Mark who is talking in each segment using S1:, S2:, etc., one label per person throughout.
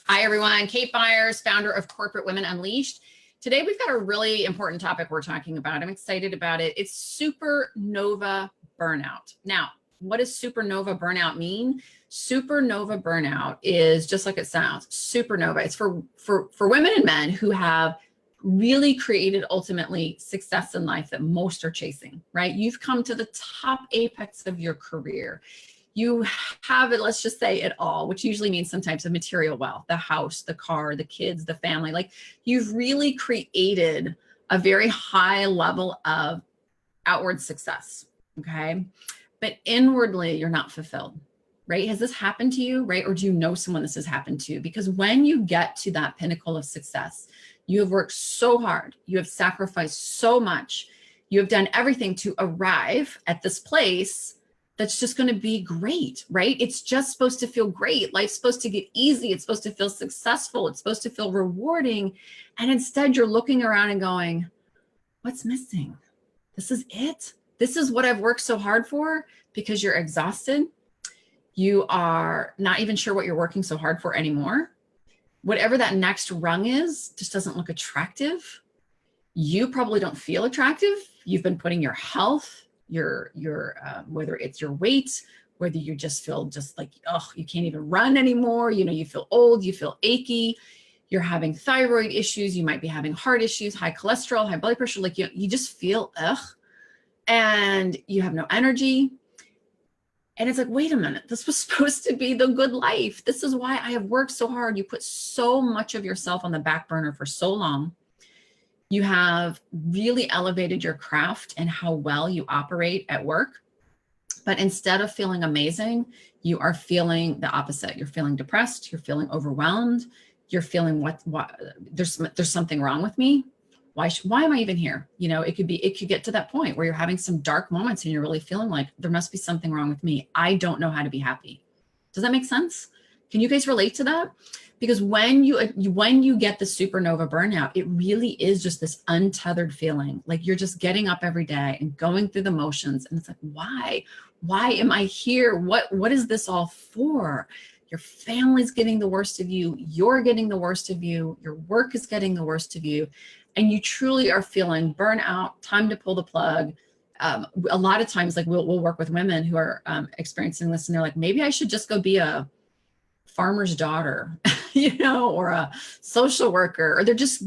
S1: Hi, everyone. Kate Byars, founder of Corporate Women Unleashed. Today, we've got a really important topic we're talking about. I'm excited about it. It's supernova burnout. Now, what does supernova burnout mean? Supernova burnout is just like it sounds, supernova. It's for women and men who have really created ultimately success in life that most are chasing, right? You've come to the top apex of your career. You have it, let's just say it all, which usually means some types of material wealth, the house, the car, the kids, the family. Like you've really created a very high level of outward success, okay? But inwardly, you're not fulfilled, right? Has this happened to you, right? Or do you know someone this has happened to? Because when you get to that pinnacle of success, you have worked so hard, you have sacrificed so much, you have done everything to arrive at this place that's just going to be great, right? It's just supposed to feel great. Life's supposed to get easy. It's supposed to feel successful. It's supposed to feel rewarding. And instead you're looking around and going, what's missing? This is it. This is what I've worked so hard for, because you're exhausted. You are not even sure what you're working so hard for anymore. Whatever that next rung is just doesn't look attractive. You probably don't feel attractive. You've been putting your health, your whether it's your weight, whether you just feel just like, oh, you can't even run anymore. You know, you feel old, you feel achy, you're having thyroid issues, you might be having heart issues, high cholesterol, high blood pressure, like you just feel and you have no energy. And it's like, wait a minute, this was supposed to be the good life. This is why I have worked so hard. You put so much of yourself on the back burner for so long. You have really elevated your craft and how well you operate at work. But instead of feeling amazing, you are feeling the opposite. You're feeling depressed. You're feeling overwhelmed. You're feeling what there's something wrong with me. Why am I even here? You know, it could get to that point where you're having some dark moments and you're really feeling like there must be something wrong with me. I don't know how to be happy. Does that make sense? Can you guys relate to that? Because when you get the supernova burnout, it really is just this untethered feeling. Like you're just getting up every day and going through the motions. And it's like, why am I here? What is this all for? Your family's getting the worst of you. You're getting the worst of you. Your work is getting the worst of you. And you truly are feeling burnout, time to pull the plug. A lot of times, like we'll work with women who are experiencing this, and they're like, maybe I should just go be a farmer's daughter, you know, or a social worker, or this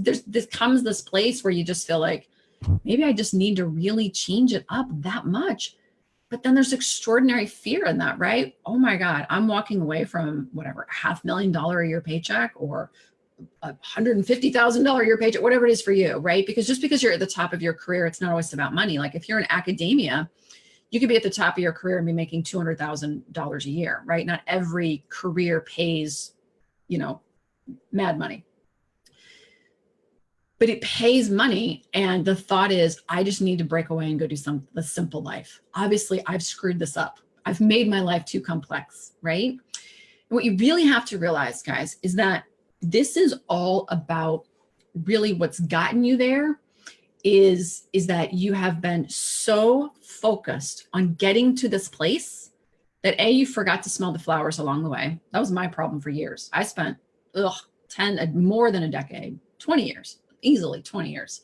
S1: comes this place where you just feel like, maybe I just need to really change it up that much. But then there's extraordinary fear in that, right? Oh my God, I'm walking away from whatever, $500,000 a year paycheck or $150,000 a year paycheck, whatever it is for you, right? Because just because you're at the top of your career, it's not always about money. Like if you're in academia, you could be at the top of your career and be making $200,000 a year, right? Not every career pays, you know, mad money. But it pays money. And the thought is, I just need to break away and go do the simple life. Obviously, I've screwed this up. I've made my life too complex, right? And what you really have to realize, guys, is that this is all about really what's gotten you there is that you have been so focused on getting to this place that you forgot to smell the flowers along the way. That was my problem for years. I spent more than a decade, 20 years, easily 20 years,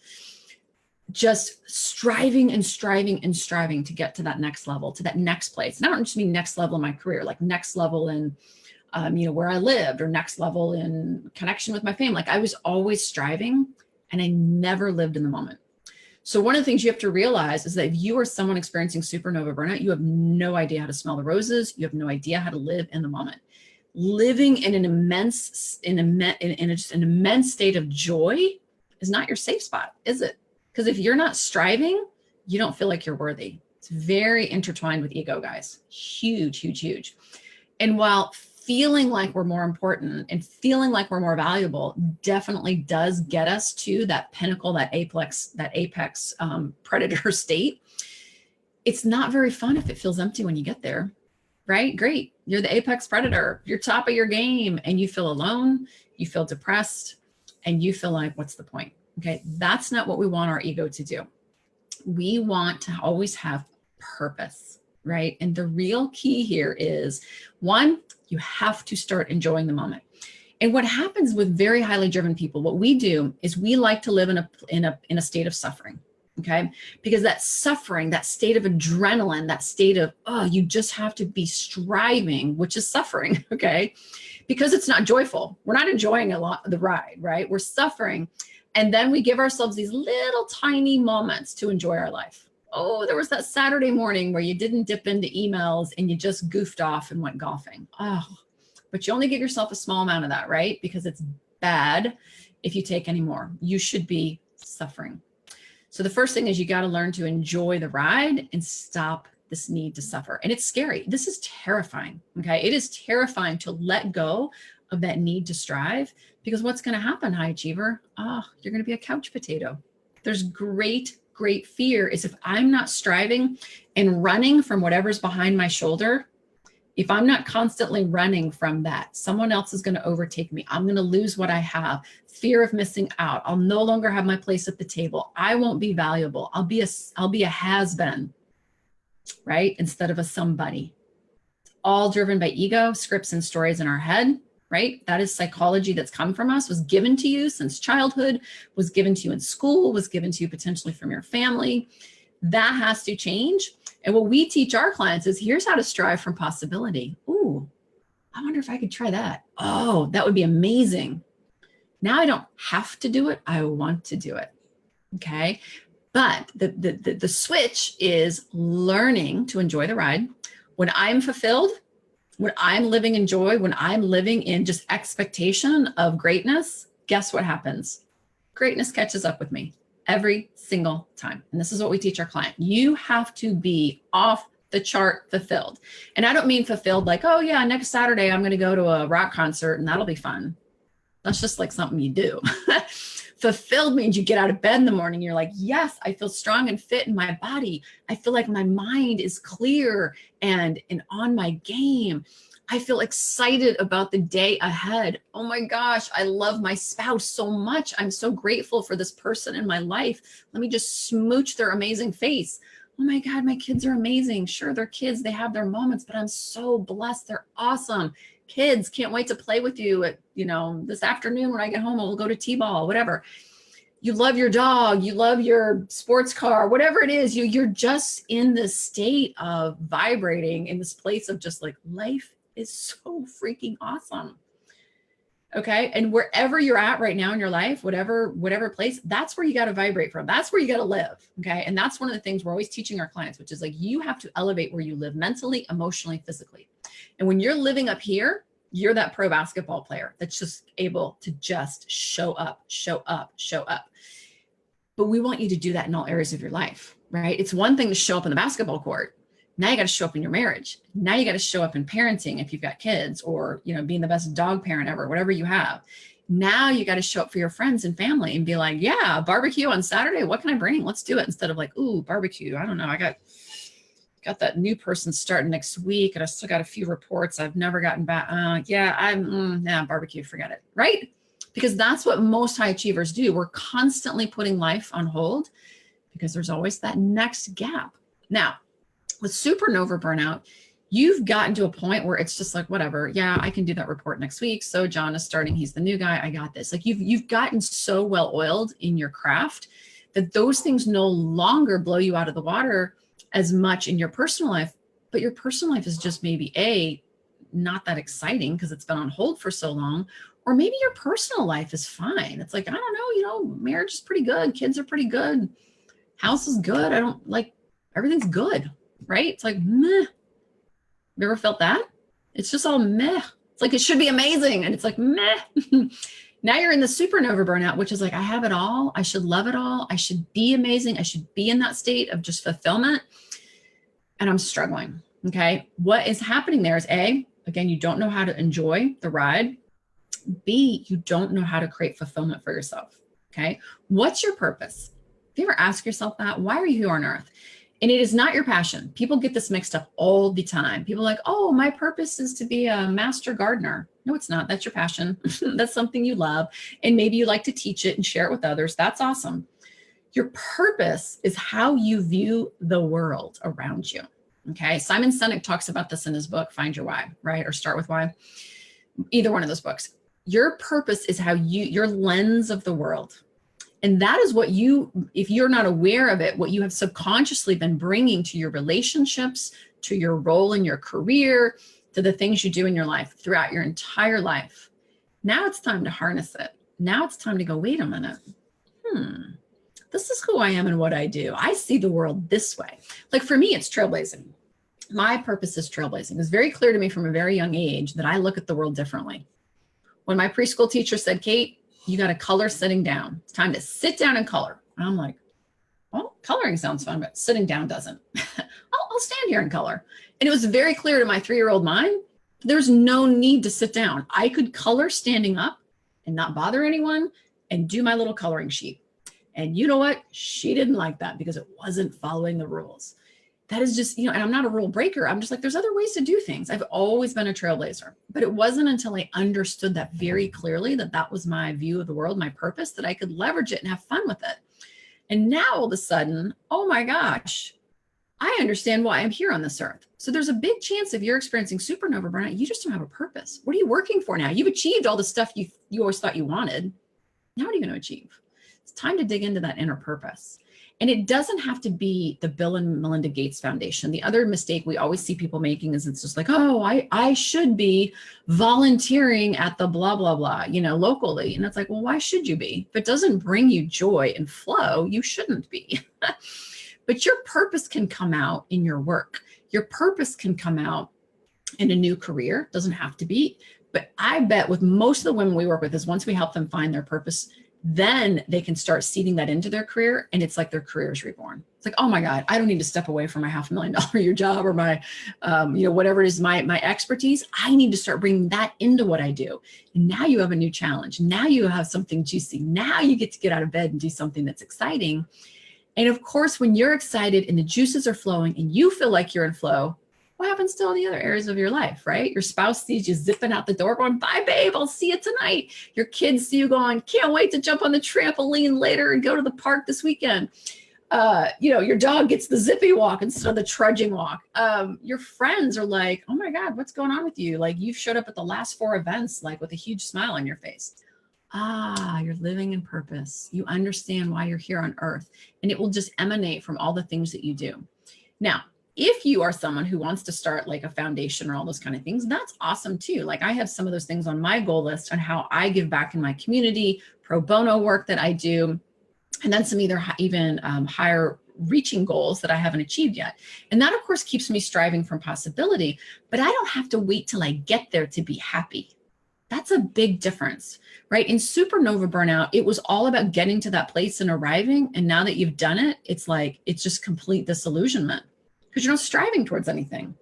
S1: just striving and striving and striving to get to that next level, to that next place. And I don't just mean next level in my career, like next level in, you know, where I lived, or next level in connection with my family. Like I was always striving and I never lived in the moment. So one of the things you have to realize is that if you are someone experiencing supernova burnout, you have no idea how to smell the roses. You have no idea how to live in the moment. Living in an immense state of joy is not your safe spot, is it? Because if you're not striving, you don't feel like you're worthy. It's very intertwined with ego, guys. Huge, huge, huge. And while feeling like we're more important and feeling like we're more valuable definitely does get us to that pinnacle, that apex predator state, it's not very fun if it feels empty when you get there, right? Great. You're the apex predator. You're top of your game and you feel alone, you feel depressed, and you feel like, what's the point? Okay. That's not what we want our ego to do. We want to always have purpose, right? And the real key here is, one, you have to start enjoying the moment. And what happens with very highly driven people, what we do is we like to live in a state of suffering. Okay. Because that suffering, that state of adrenaline, that state of, oh, you just have to be striving, which is suffering. Okay. Because it's not joyful. We're not enjoying a lot of the ride, right? We're suffering. And then we give ourselves these little tiny moments to enjoy our life. Oh, there was that Saturday morning where you didn't dip into emails and you just goofed off and went golfing. Oh, but you only give yourself a small amount of that, right? Because it's bad if you take any more. You should be suffering. So the first thing is you got to learn to enjoy the ride and stop this need to suffer. And it's scary. This is terrifying. Okay. It is terrifying to let go of that need to strive, because what's going to happen, high achiever? You're going to be a couch potato. There's great fear is if I'm not striving and running from whatever's behind my shoulder, if I'm not constantly running from that, someone else is going to overtake me. I'm going to lose what I have. Fear of missing out. I'll no longer have my place at the table. I won't be valuable. I'll be a has-been, right? Instead of a somebody. It's all driven by ego, scripts, and stories in our head, right? That is psychology that's come from us, was given to you since childhood, was given to you in school, was given to you potentially from your family. That has to change. And what we teach our clients is here's how to strive from possibility. Ooh, I wonder if I could try that. Oh, that would be amazing. Now I don't have to do it. I want to do it. Okay. But the switch is learning to enjoy the ride. When I'm fulfilled, when I'm living in joy, when I'm living in just expectation of greatness, guess what happens? Greatness catches up with me every single time. And this is what we teach our client. You have to be off the chart fulfilled. And I don't mean fulfilled like, oh yeah, next Saturday I'm going to go to a rock concert and that'll be fun. That's just like something you do. Fulfilled means you get out of bed in the morning. You're like, yes, I feel strong and fit in my body. I feel like my mind is clear and on my game. I feel excited about the day ahead. Oh my gosh, I love my spouse so much. I'm so grateful for this person in my life. Let me just smooch their amazing face. Oh my God, my kids are amazing. Sure, they're kids. They have their moments, but I'm so blessed. They're awesome. Kids, can't wait to play with you at, this afternoon when I get home, we'll go to T-ball, whatever. You love your dog, you love your sports car, whatever it is, you're just in this state of vibrating in this place of just like life is so freaking awesome. Okay. And wherever you're at right now in your life, whatever place, that's where you got to vibrate from. That's where you got to live. Okay. And that's one of the things we're always teaching our clients, which is like, you have to elevate where you live mentally, emotionally, physically. And when you're living up here, you're that pro basketball player that's just able to just show up. But we want you to do that in all areas of your life, right? It's one thing to show up on the basketball court. Now you got to show up in your marriage. Now you got to show up in parenting if you've got kids, or, being the best dog parent ever, whatever you have. Now you got to show up for your friends and family and be like, yeah, barbecue on Saturday. What can I bring? Let's do it. Instead of like, ooh, barbecue. I don't know. I got that new person starting next week and I still got a few reports I've never gotten back. Barbecue, forget it. Right? Because that's what most high achievers do. We're constantly putting life on hold because there's always that next gap. Now, with Supernova Burnout, you've gotten to a point where it's just like, whatever. Yeah, I can do that report next week. So John is starting. He's the new guy. I got this. Like you've gotten so well oiled in your craft that those things no longer blow you out of the water as much in your personal life. But your personal life is just maybe not that exciting because it's been on hold for so long. Or maybe your personal life is fine. It's like, I don't know, marriage is pretty good. Kids are pretty good. House is good. I don't like, everything's good, right? It's like, meh. You ever felt that? It's just all meh. It's like, it should be amazing. And it's like, meh. Now you're in the supernova burnout, which is like, I have it all. I should love it all. I should be amazing. I should be in that state of just fulfillment. And I'm struggling. Okay. What is happening there is A, again, you don't know how to enjoy the ride. B, you don't know how to create fulfillment for yourself. Okay. What's your purpose? If you ever ask yourself that, why are you here on earth? And it is not your passion. People get this mixed up all the time. People are like, oh, my purpose is to be a master gardener. No, it's not. That's your passion. That's something you love. And maybe you like to teach it and share it with others. That's awesome. Your purpose is how you view the world around you. Okay. Simon Sinek talks about this in his book, Find Your Why, right? Or Start with Why. Either one of those books. Your purpose is your lens of the world. And that is what if you're not aware of it, what you have subconsciously been bringing to your relationships, to your role in your career, to the things you do in your life throughout your entire life. Now it's time to harness it. Now it's time to go, wait a minute. This is who I am and what I do. I see the world this way. Like for me, it's trailblazing. My purpose is trailblazing. It was very clear to me from a very young age that I look at the world differently. When my preschool teacher said, Kate, you got to color sitting down. It's time to sit down and color. And I'm like, well, coloring sounds fun, but sitting down doesn't. I'll stand here and color. And it was very clear to my 3-year-old mind, there's no need to sit down. I could color standing up and not bother anyone and do my little coloring sheet. And you know what? She didn't like that because it wasn't following the rules. That is just, and I'm not a rule breaker. I'm just like, there's other ways to do things. I've always been a trailblazer, but it wasn't until I understood that very clearly, that was my view of the world, my purpose, that I could leverage it and have fun with it. And now all of a sudden, oh my gosh, I understand why I'm here on this earth. So there's a big chance if you're experiencing supernova burnout, you just don't have a purpose. What are you working for now? You've achieved all the stuff you always thought you wanted. Now what are you going to achieve? It's time to dig into that inner purpose. And it doesn't have to be the Bill and Melinda Gates Foundation. The other mistake we always see people making is it's just like, oh, I should be volunteering at the blah, blah, blah, locally. And it's like, well, why should you be? If it doesn't bring you joy and flow, you shouldn't be. But your purpose can come out in your work. Your purpose can come out in a new career. Doesn't have to be. But I bet with most of the women we work with is once we help them find their purpose, then they can start seeding that into their career. And it's like their career is reborn. It's like, oh my God, I don't need to step away from my $500,000 a year job or my, whatever it is, my expertise. I need to start bringing that into what I do. And now you have a new challenge. Now you have something juicy. Now you get to get out of bed and do something that's exciting. And of course, when you're excited and the juices are flowing and you feel like you're in flow, what happens to all the other areas of your life, right? Your spouse sees you zipping out the door going, bye, babe, I'll see you tonight. Your kids see you going, can't wait to jump on the trampoline later and go to the park this weekend. Your dog gets the zippy walk instead of the trudging walk. Your friends are like, oh my God, what's going on with you? Like you've showed up at the last 4 events, like with a huge smile on your face. You're living in purpose. You understand why you're here on earth, and it will just emanate from all the things that you do. Now, if you are someone who wants to start like a foundation or all those kind of things, that's awesome too. Like I have some of those things on my goal list on how I give back in my community, pro bono work that I do, and then some even higher reaching goals that I haven't achieved yet. And that of course keeps me striving from possibility, but I don't have to wait till I get there to be happy. That's a big difference, right? In Supernova Burnout, it was all about getting to that place and arriving. And now that you've done it, it's like, it's just complete disillusionment because you're not striving towards anything.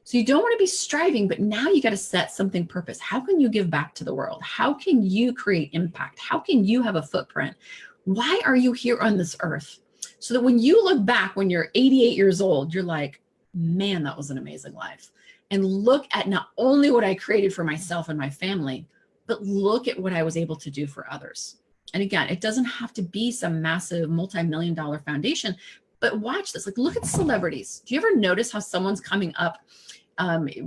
S1: So you don't want to be striving, but now you got to set something purpose. How can you give back to the world? How can you create impact? How can you have a footprint? Why are you here on this earth? So that when you look back, when you're 88 years old, you're like, man, that was an amazing life. And look at not only what I created for myself and my family, but look at what I was able to do for others. And again, it doesn't have to be some massive multi-million-dollar foundation, but watch this. Like, look at celebrities. Do you ever notice how someone's coming up,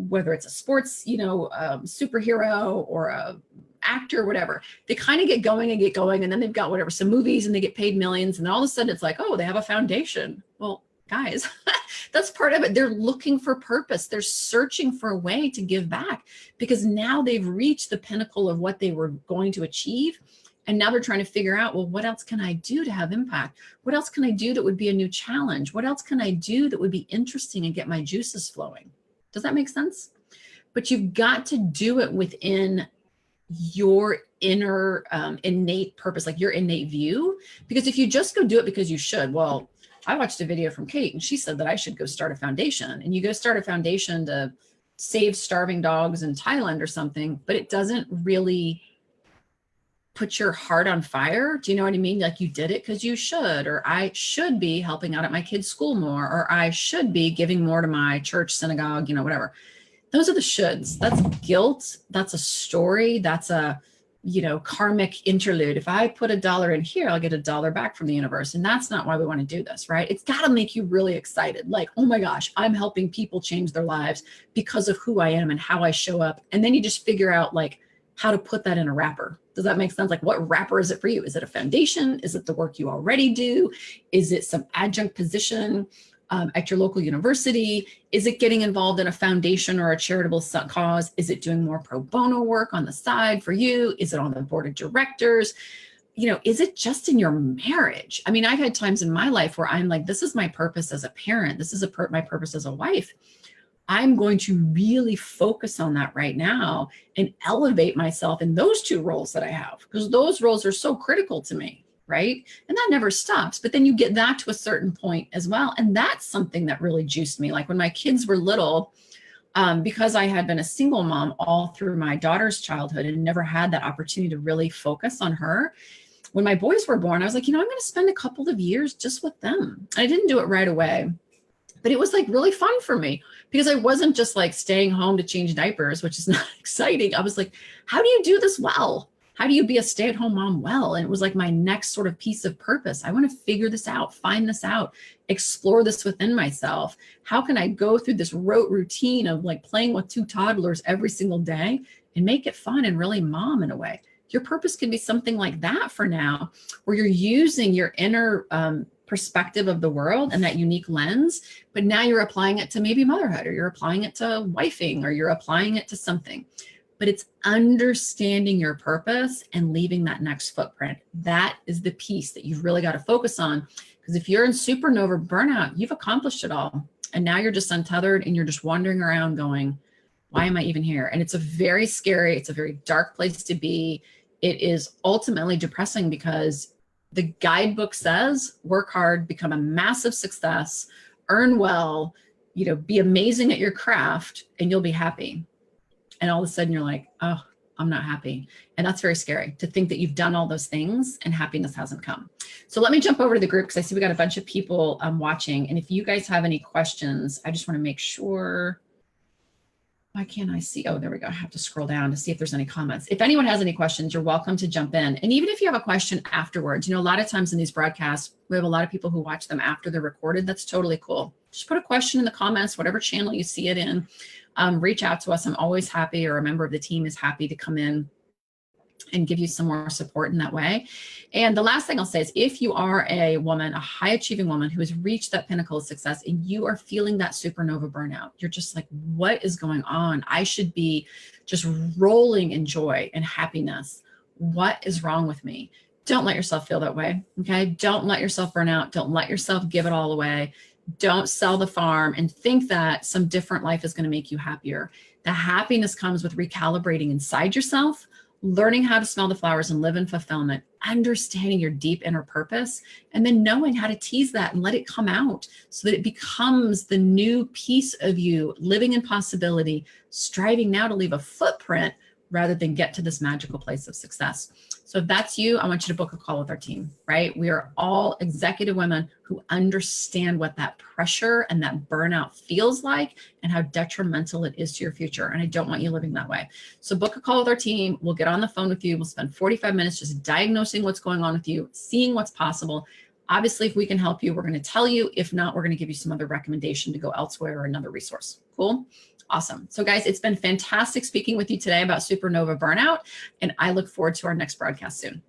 S1: whether it's a sports, superhero or a actor, or whatever, they kind of get going, and then they've got whatever, some movies, and they get paid millions. And all of a sudden it's like, oh, they have a foundation. Well, guys, that's part of it. They're looking for purpose. They're searching for a way to give back because now they've reached the pinnacle of what they were going to achieve. And now they're trying to figure out, well, what else can I do to have impact? What else can I do that would be a new challenge? What else can I do that would be interesting and get my juices flowing? Does that make sense? But you've got to do it within your inner innate purpose, like your innate view. Because if you just go do it because you should, well, I watched a video from Kate and she said that I should go start a foundation, and you go start a foundation to save starving dogs in Thailand or something, but it doesn't really put your heart on fire. Do you know what I mean? Like you did it because you should, or I should be helping out at my kids' school more, or I should be giving more to my church, synagogue, whatever. Those are the shoulds. That's guilt. That's a story. That's a karmic interlude. If I put $1 in here, I'll get $1 back from the universe. And that's not why we want to do this, right? It's got to make you really excited. Like, oh my gosh, I'm helping people change their lives because of who I am and how I show up. And then you just figure out like how to put that in a wrapper. Does that make sense? Like, what wrapper is it for you? Is it a foundation? Is it the work you already do? Is it some adjunct position at your local university? Is it getting involved in a foundation or a charitable cause? Is it doing more pro bono work on the side for you? Is it on the board of directors? You know, is it just in your marriage? I mean, I've had times in my life where I'm like, this is my purpose as a parent. This is my purpose as a wife. I'm going to really focus on that right now and elevate myself in those two roles that I have, because those roles are so critical to me, right? And that never stops. But then you get that to a certain point as well. And that's something that really juiced me. Like when my kids were little, because I had been a single mom all through my daughter's childhood and never had that opportunity to really focus on her. When my boys were born, I was like, you know, I'm going to spend a couple of years just with them. I didn't do it right away, but it was like really fun for me because I wasn't just like staying home to change diapers, which is not exciting. I was like, how do you do this well? How do you be a stay-at-home mom well? And it was like my next sort of piece of purpose. I want to figure this out, find this out, explore this within myself. How can I go through this rote routine of like playing with two toddlers every single day and make it fun and really mom in a way? Your purpose can be something like that for now, where you're using your inner perspective of the world and that unique lens, but now you're applying it to maybe motherhood, or you're applying it to wifing, or you're applying it to something. But it's understanding your purpose and leaving that next footprint. That is the piece that you've really got to focus on. Because if you're in supernova burnout, you've accomplished it all. And now you're just untethered and you're just wandering around going, why am I even here? And it's a very scary, it's a very dark place to be. It is ultimately depressing because the guidebook says work hard, become a massive success, earn well, you know, be amazing at your craft, and you'll be happy. And all of a sudden you're like, oh, I'm not happy. And that's very scary to think that you've done all those things and happiness hasn't come. So let me jump over to the group because I see we got a bunch of people watching. And if you guys have any questions, I just want to make sure. Why can't I see? Oh, there we go. I have to scroll down to see if there's any comments. If anyone has any questions, you're welcome to jump in. And even if you have a question afterwards, you know, a lot of times in these broadcasts, we have a lot of people who watch them after they're recorded. That's totally cool. Just put a question in the comments, whatever channel you see it in. Reach out to us. I'm always happy, or a member of the team is happy to come in and give you some more support in that way. And the last thing I'll say is, if you are a woman, a high achieving woman who has reached that pinnacle of success and you are feeling that supernova burnout, you're just like, what is going on? I should be just rolling in joy and happiness. What is wrong with me? Don't let yourself feel that way. Okay. Don't let yourself burn out. Don't let yourself give it all away. Don't sell the farm and think that some different life is going to make you happier. The happiness comes with recalibrating inside yourself, learning how to smell the flowers and live in fulfillment, understanding your deep inner purpose, and then knowing how to tease that and let it come out so that it becomes the new piece of you, living in possibility, striving now to leave a footprint rather than get to this magical place of success. So if that's you, I want you to book a call with our team, right? We are all executive women who understand what that pressure and that burnout feels like and how detrimental it is to your future. And I don't want you living that way. So book a call with our team. We'll get on the phone with you. We'll spend 45 minutes just diagnosing what's going on with you, seeing what's possible. Obviously, if we can help you, we're going to tell you. If not, we're going to give you some other recommendation to go elsewhere or another resource. Cool? Awesome. So guys, it's been fantastic speaking with you today about supernova burnout, and I look forward to our next broadcast soon.